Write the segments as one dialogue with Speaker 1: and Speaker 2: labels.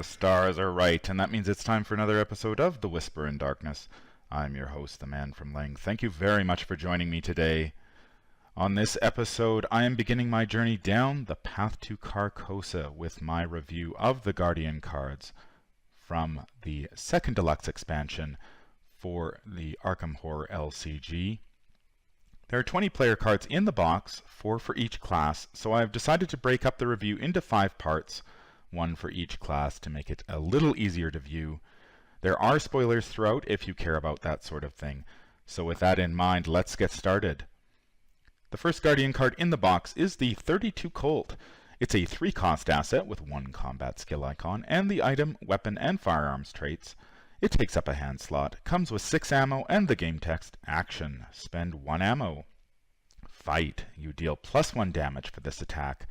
Speaker 1: The stars are right, and that means it's time for another episode of The Whisper in Darkness. I'm your host, the Man from Lang. Thank you very much for joining me today. On this episode, I am beginning my journey down the path to Carcosa with my review of the Guardian cards from the second deluxe expansion for the Arkham Horror LCG. There are 20 player cards in the box, 4 for each class, so I have decided to break up the review into 5 parts, 1 for each class to make it a little easier to view. There are spoilers throughout if you care about that sort of thing. So with that in mind, let's get started. The first Guardian card in the box is the 32 Colt. It's a 3-cost asset with 1 combat skill icon and the item, weapon, and firearms traits. It takes up a hand slot, comes with 6 ammo, and the game text, Action. Spend 1 ammo. Fight. You deal +1 damage for this attack.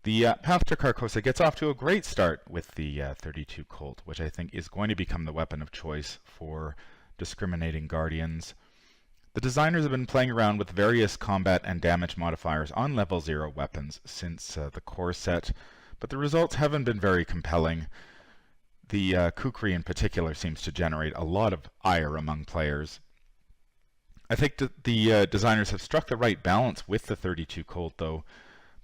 Speaker 1: The path to Carcosa gets off to a great start with the 32 Colt, which I think is going to become the weapon of choice for discriminating Guardians. The designers have been playing around with various combat and damage modifiers on level 0 weapons since the core set, but the results haven't been very compelling. The Kukri in particular seems to generate a lot of ire among players. I think that the designers have struck the right balance with the 32 Colt, though.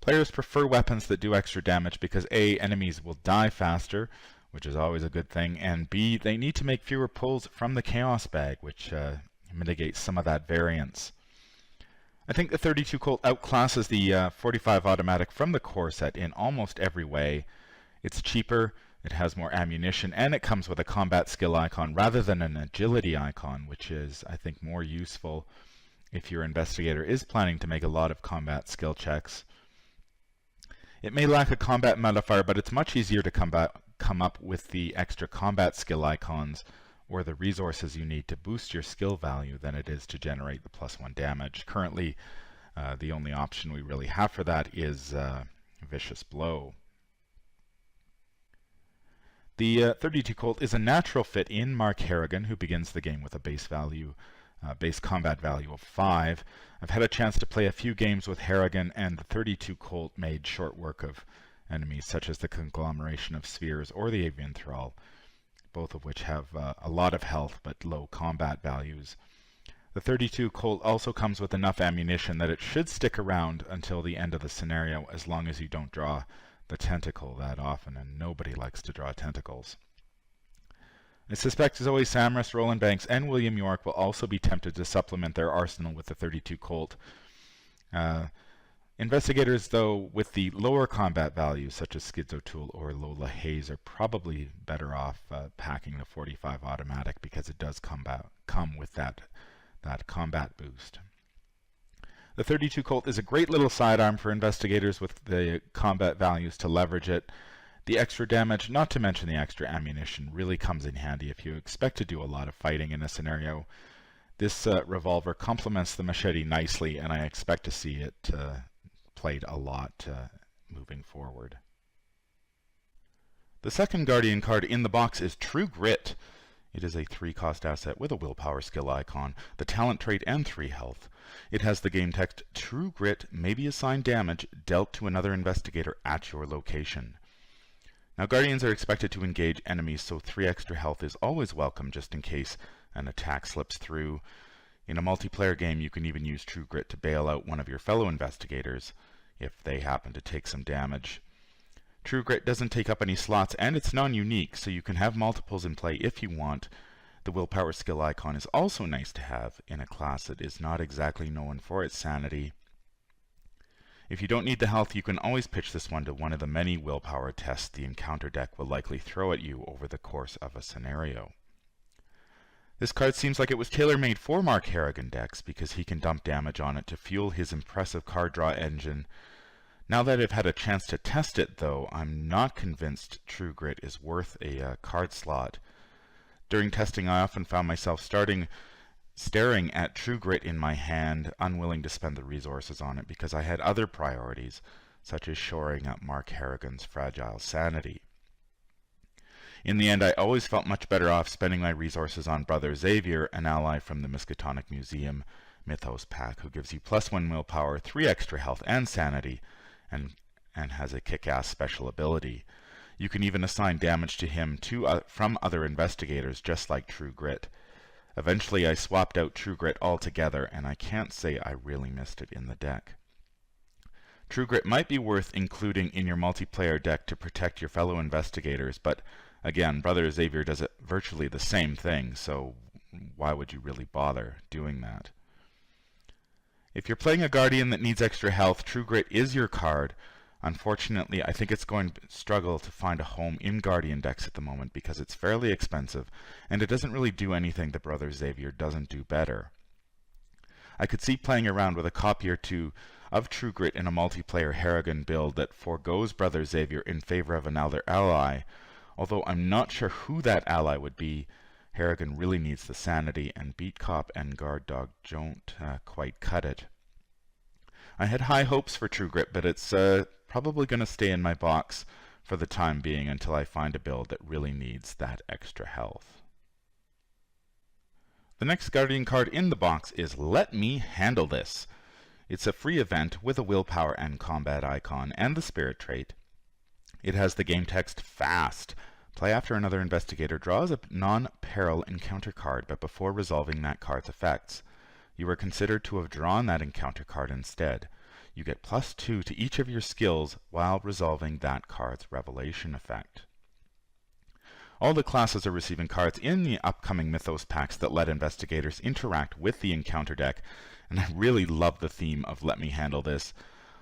Speaker 1: Players prefer weapons that do extra damage because A, enemies will die faster, which is always a good thing, and B, they need to make fewer pulls from the Chaos Bag, which mitigates some of that variance. I think the 32 Colt outclasses the 45 automatic from the core set in almost every way. It's cheaper, it has more ammunition, and it comes with a combat skill icon rather than an agility icon, which is, I think, more useful if your investigator is planning to make a lot of combat skill checks. It may lack a combat modifier, but it's much easier to come up with the extra combat skill icons or the resources you need to boost your skill value than it is to generate the +1 damage. Currently, the only option we really have for that is Vicious Blow. The 32 Colt is a natural fit in Mark Harrigan, who begins the game with a base combat value of 5. I've had a chance to play a few games with Harrigan, and the 32 Colt made short work of enemies such as the Conglomeration of Spheres or the Avian Thrall, both of which have a lot of health but low combat values. The 32 Colt also comes with enough ammunition that it should stick around until the end of the scenario, as long as you don't draw the tentacle that often, and nobody likes to draw tentacles. I suspect, as always, Samras, Roland Banks, and William York will also be tempted to supplement their arsenal with the 32 Colt. Investigators, though, with the lower combat values, such as Skids O'Toole or Lola Hayes, are probably better off packing the 45 automatic because it does come with that combat boost. The 32 Colt is a great little sidearm for investigators with the combat values to leverage it. The extra damage, not to mention the extra ammunition, really comes in handy if you expect to do a lot of fighting in a scenario. This revolver complements the machete nicely, and I expect to see it played a lot moving forward. The second Guardian card in the box is True Grit. It is a 3-cost asset with a willpower skill icon, the talent trait, and 3 health. It has the game text, True Grit may be assigned damage dealt to another investigator at your location. Now, Guardians are expected to engage enemies, so 3 extra health is always welcome just in case an attack slips through. In a multiplayer game, you can even use True Grit to bail out one of your fellow investigators if they happen to take some damage. True Grit doesn't take up any slots, and it's non-unique, so you can have multiples in play if you want. The willpower skill icon is also nice to have in a class that is not exactly known for its sanity. If you don't need the health, you can always pitch this one to one of the many willpower tests the encounter deck will likely throw at you over the course of a scenario. This card seems like it was tailor-made for Mark Harrigan decks because he can dump damage on it to fuel his impressive card draw engine. Now that I've had a chance to test it, though, I'm not convinced True Grit is worth a card slot. During testing, I often found myself staring at True Grit in my hand, unwilling to spend the resources on it because I had other priorities, such as shoring up Mark Harrigan's fragile sanity. In the end, I always felt much better off spending my resources on Brother Xavier, an ally from the Miskatonic Museum Mythos pack, who gives you +1 willpower, 3 extra health and sanity, and has a kick-ass special ability. You can even assign damage to him from other investigators, just like True Grit. Eventually I swapped out True Grit altogether, and I can't say I really missed it in the deck. True Grit might be worth including in your multiplayer deck to protect your fellow investigators, but again, Brother Xavier does it virtually the same thing, so why would you really bother doing that? If you're playing a Guardian that needs extra health, True Grit is your card. Unfortunately, I think it's going to struggle to find a home in Guardian decks at the moment because it's fairly expensive, and it doesn't really do anything that Brother Xavier doesn't do better. I could see playing around with a copy or two of True Grit in a multiplayer Harrigan build that forgoes Brother Xavier in favor of another ally, although I'm not sure who that ally would be. Harrigan really needs the sanity, and Beat Cop and Guard Dog don't quite cut it. I had high hopes for True Grit, but it's probably going to stay in my box for the time being until I find a build that really needs that extra health. The next Guardian card in the box is Let Me Handle This. It's a free event with a willpower and combat icon and the spirit trait. It has the game text Fast. Play after another investigator draws a non-peril encounter card, but before resolving that card's effects. You are considered to have drawn that encounter card instead. You get +2 to each of your skills while resolving that card's revelation effect. All the classes are receiving cards in the upcoming Mythos packs that let investigators interact with the encounter deck, and I really love the theme of Let Me Handle This.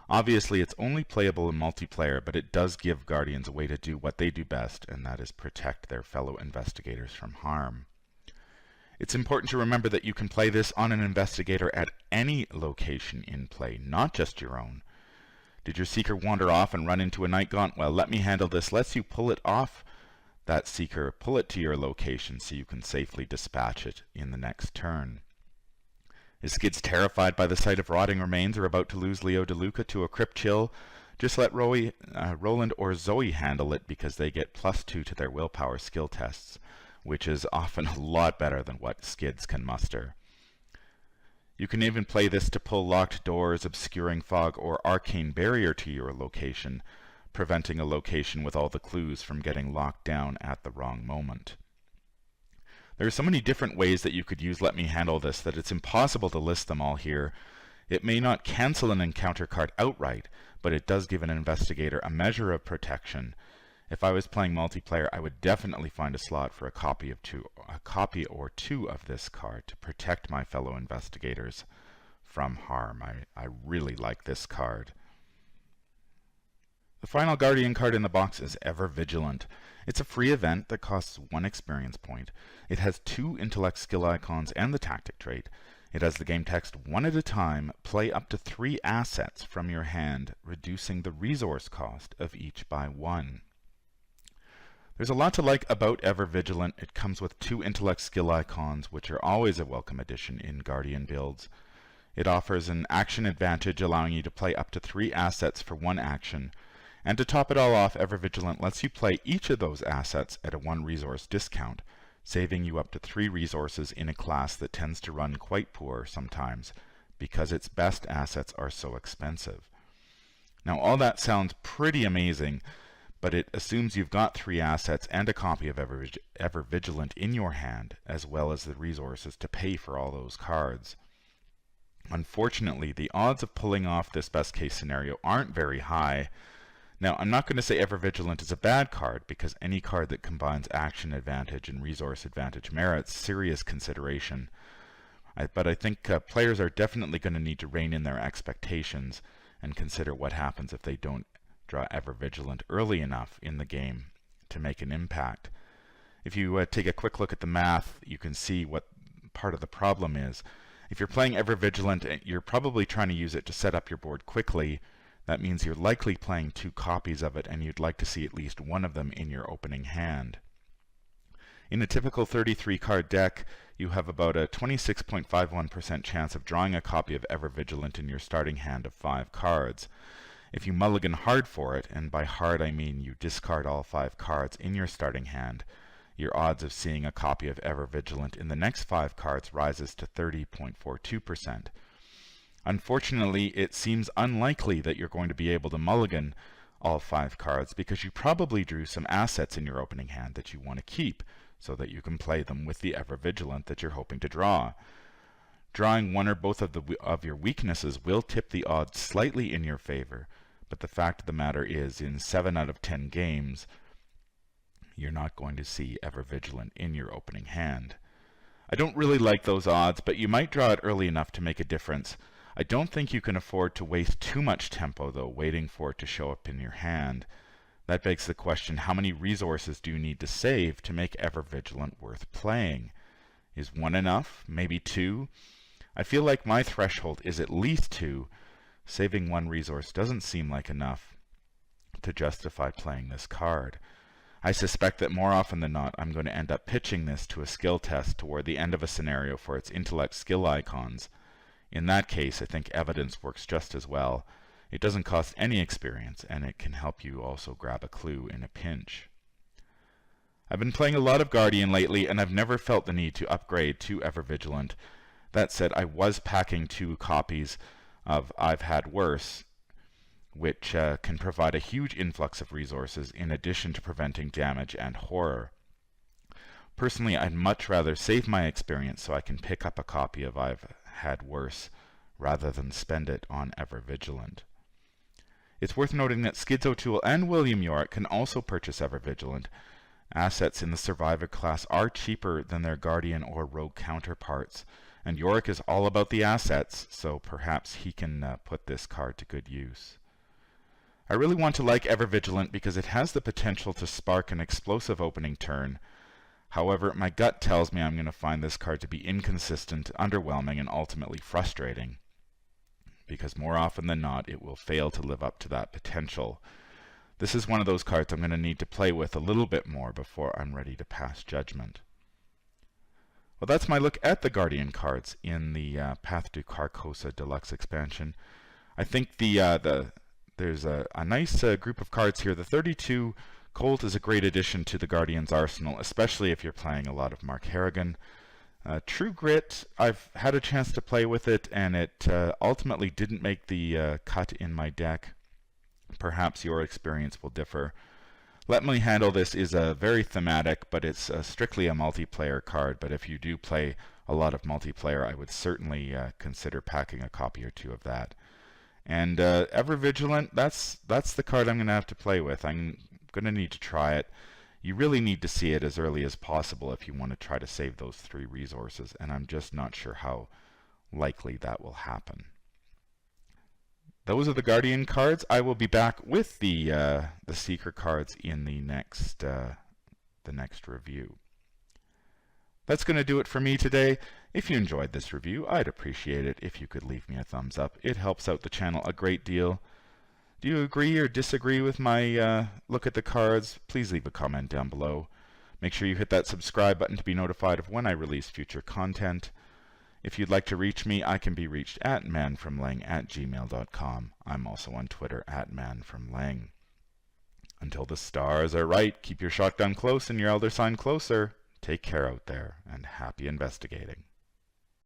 Speaker 1: Obviously, it's only playable in multiplayer, but it does give Guardians a way to do what they do best, and that is protect their fellow investigators from harm. It's important to remember that you can play this on an investigator at any location in play, not just your own. Did your Seeker wander off and run into a Night Gaunt? Well, Let Me Handle This lets you pull it off that Seeker, pull it to your location so you can safely dispatch it in the next turn. Is Skids terrified by the sight of rotting remains or about to lose Leo DeLuca to a Crypt Chill? Just let Roland or Zoe handle it because they get +2 to their willpower skill tests, which is often a lot better than what Skids can muster. You can even play this to pull Locked Doors, Obscuring Fog, or Arcane Barrier to your location, preventing a location with all the clues from getting locked down at the wrong moment. There are so many different ways that you could use Let Me Handle This that it's impossible to list them all here. It may not cancel an encounter card outright, but it does give an investigator a measure of protection. If I was playing multiplayer, I would definitely find a slot for a copy or two of this card to protect my fellow investigators from harm. I really like this card. The final Guardian card in the box is Ever Vigilant. It's a free event that costs 1 experience point. It has 2 intellect skill icons and the tactic trait. It has the game text 1 at a time, play up to 3 assets from your hand, reducing the resource cost of each by 1. There's a lot to like about Ever Vigilant. It comes with 2 intellect skill icons, which are always a welcome addition in Guardian builds. It offers an action advantage, allowing you to play up to 3 assets for 1 action. And to top it all off, Ever Vigilant lets you play each of those assets at a 1 resource discount, saving you up to 3 resources in a class that tends to run quite poor sometimes, because its best assets are so expensive. Now all that sounds pretty amazing, but it assumes you've got 3 assets and a copy of Ever Vigilant in your hand, as well as the resources to pay for all those cards. Unfortunately, the odds of pulling off this best case scenario aren't very high. Now, I'm not going to say Ever Vigilant is a bad card, because any card that combines action advantage and resource advantage merits serious consideration. But I think players are definitely going to need to rein in their expectations and consider what happens if they don't draw Ever Vigilant early enough in the game to make an impact. If you take a quick look at the math, you can see what part of the problem is. If you're playing Ever Vigilant, you're probably trying to use it to set up your board quickly. That means you're likely playing 2 copies of it, and you'd like to see at least one of them in your opening hand. In a typical 33-card deck, you have about a 26.51% chance of drawing a copy of Ever Vigilant in your starting hand of 5 cards. If you mulligan hard for it, and by hard I mean you discard all 5 cards in your starting hand, your odds of seeing a copy of Ever Vigilant in the next 5 cards rises to 30.42%. Unfortunately, it seems unlikely that you're going to be able to mulligan all 5 cards because you probably drew some assets in your opening hand that you want to keep so that you can play them with the Ever Vigilant that you're hoping to draw. Drawing one or both of your weaknesses will tip the odds slightly in your favor, but the fact of the matter is, in 7 out of 10 games, you're not going to see Ever Vigilant in your opening hand. I don't really like those odds, but you might draw it early enough to make a difference. I don't think you can afford to waste too much tempo, though, waiting for it to show up in your hand. That begs the question, how many resources do you need to save to make Ever Vigilant worth playing? Is 1 enough? Maybe 2? I feel like my threshold is at least 2. Saving 1 resource doesn't seem like enough to justify playing this card. I suspect that more often than not, I'm going to end up pitching this to a skill test toward the end of a scenario for its intellect skill icons. In that case, I think evidence works just as well. It doesn't cost any experience, and it can help you also grab a clue in a pinch. I've been playing a lot of Guardian lately, and I've never felt the need to upgrade to Ever Vigilant. That said, I was packing 2 copies of I've Had Worse, which can provide a huge influx of resources in addition to preventing damage and horror. Personally, I'd much rather save my experience so I can pick up a copy of I've Had Worse rather than spend it on Ever Vigilant. It's worth noting that Skids O'Toole and William York can also purchase Ever Vigilant. Assets in the Survivor class are cheaper than their Guardian or Rogue counterparts, and York is all about the assets, so perhaps he can put this card to good use. I really want to like Ever Vigilant because it has the potential to spark an explosive opening turn. However, my gut tells me I'm going to find this card to be inconsistent, underwhelming, and ultimately frustrating, because more often than not it will fail to live up to that potential. This is one of those cards I'm going to need to play with a little bit more before I'm ready to pass judgment. Well, that's my look at the Guardian cards in the Path to Carcosa Deluxe expansion. I think there's a nice group of cards here. The 32 Colt is a great addition to the Guardian's arsenal, especially if you're playing a lot of Mark Harrigan. True Grit, I've had a chance to play with it, and it ultimately didn't make the cut in my deck. Perhaps your experience will differ. Let Me Handle This is very thematic, but it's strictly a multiplayer card. But if you do play a lot of multiplayer, I would certainly consider packing a copy or 2 of that. And Ever Vigilant, that's the card I'm going to have to play with. I'm going to need to try it. You really need to see it as early as possible if you want to try to save those 3 resources, and I'm just not sure how likely that will happen. Those are the Guardian cards. I will be back with the Seeker cards in the next review. That's going to do it for me today. If you enjoyed this review, I'd appreciate it if you could leave me a thumbs up. It helps out the channel a great deal. Do you agree or disagree with my look at the cards? Please leave a comment down below. Make sure you hit that subscribe button to be notified of when I release future content. If you'd like to reach me, I can be reached at manfromlang@gmail.com. I'm also on Twitter at manfromlang. Until the stars are right, keep your shotgun close and your elder sign closer. Take care out there, and happy investigating.